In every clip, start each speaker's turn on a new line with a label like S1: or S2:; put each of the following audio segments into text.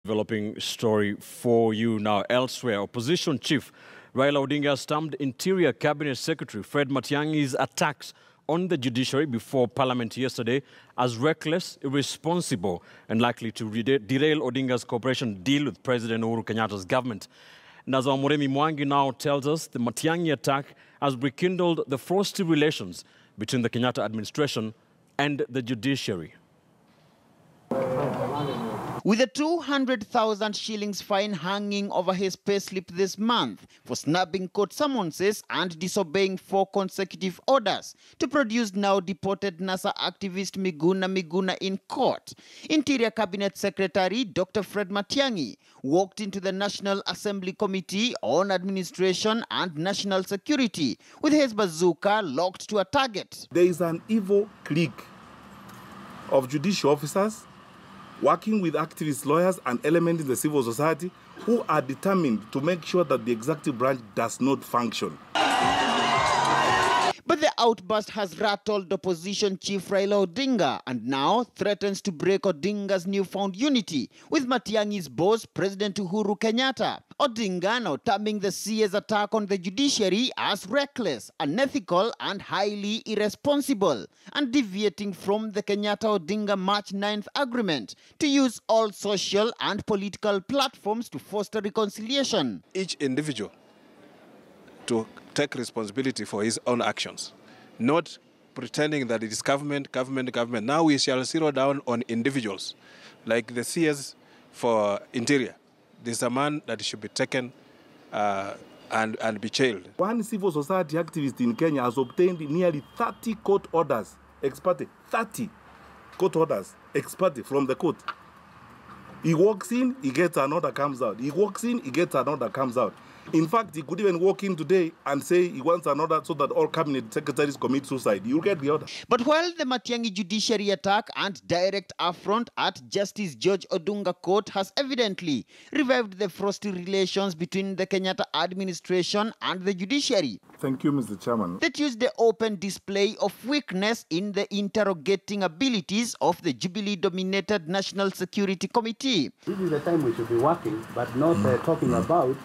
S1: Developing story for you now. Elsewhere, opposition chief Raila Odinga stamped Interior Cabinet Secretary Fred Matiang'i's attacks on the judiciary before Parliament yesterday as reckless, irresponsible, and likely to derail Odinga's cooperation deal with President Uhuru Kenyatta's government. Naza Fred Matiang'i now tells us the Matiang'i attack has rekindled the frosty relations between the Kenyatta administration and the judiciary.
S2: With a 200,000 shillings fine hanging over his payslip this month for snubbing court summonses and disobeying 4 consecutive orders to produce now deported NASA activist Miguna in court, Interior Cabinet Secretary Dr. Fred Matiang'i walked into the National Assembly Committee on Administration and National Security with his bazooka locked to a target.
S3: There is an evil clique of judicial officers working with activist lawyers and elements in the civil society who are determined to make sure that the executive branch does not function.
S2: But the outburst has rattled opposition chief Raila Odinga and now threatens to break Odinga's newfound unity with Matiang'i's boss, President Uhuru Kenyatta. Odinga now terming the CA's attack on the judiciary as reckless, unethical, and highly irresponsible, and deviating from the Kenyatta-Odinga March 9th agreement to use all social and political platforms to foster reconciliation.
S4: Each individual to take responsibility for his own actions, not pretending that it is government. Now we shall zero down on individuals, like the CS for Interior. This is a man that should be taken and be jailed.
S3: One civil society activist in Kenya has obtained nearly 30 court orders, ex parte, 30 court orders, ex parte from the court. He walks in, he gets an order, comes out. He walks in, he gets an order, comes out. In fact, he could even walk in today and say he wants an order so that all cabinet secretaries commit suicide. You'll get the order.
S2: But while the Matiang'i judiciary attack and direct affront at Justice George Odunga Court has evidently revived the frosty relations between the Kenyatta administration and the judiciary.
S3: Thank you, Mr. Chairman.
S2: The Tuesday open display of weakness in the interrogating abilities of the Jubilee-dominated National Security Committee.
S5: This is the time we should be working, but not talking about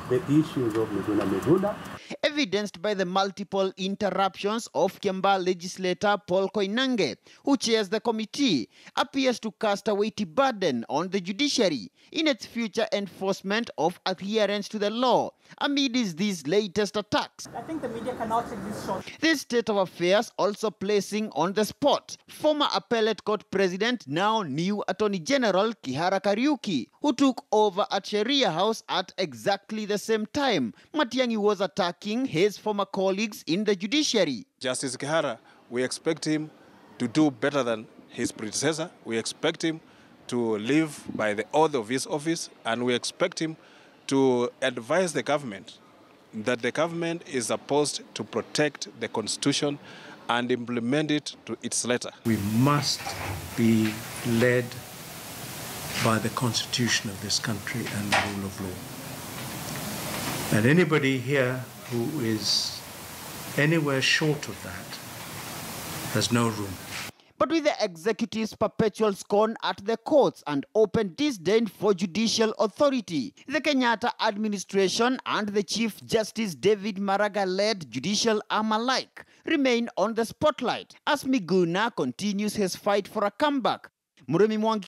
S5: the issues of Miguna.
S2: Evidenced by the multiple interruptions of Kiambaa legislator Paul Koinange, who chairs the committee, appears to cast a weighty burden on the judiciary in its future enforcement of adherence to the law amid these latest attacks.
S6: I think the media cannot take this shot.
S2: This state of affairs also placing on the spot former appellate court president, now new Attorney General Kihara Kariuki, who took over at Sharia House at exactly the same time Matiang'i was attacking his former colleagues in the judiciary.
S4: Justice Kihara, we expect him to do better than his predecessor. We expect him to live by the oath of his office, and we expect him to advise the government that the government is supposed to protect the Constitution and implement it to its letter.
S7: We must be led by the Constitution of this country and the rule of law. And anybody here who is anywhere short of that has no room.
S2: But with the executive's perpetual scorn at the courts and open disdain for judicial authority, the Kenyatta administration and the Chief Justice David Maraga-led judicial arm alike remain on the spotlight as Miguna continues his fight for a comeback.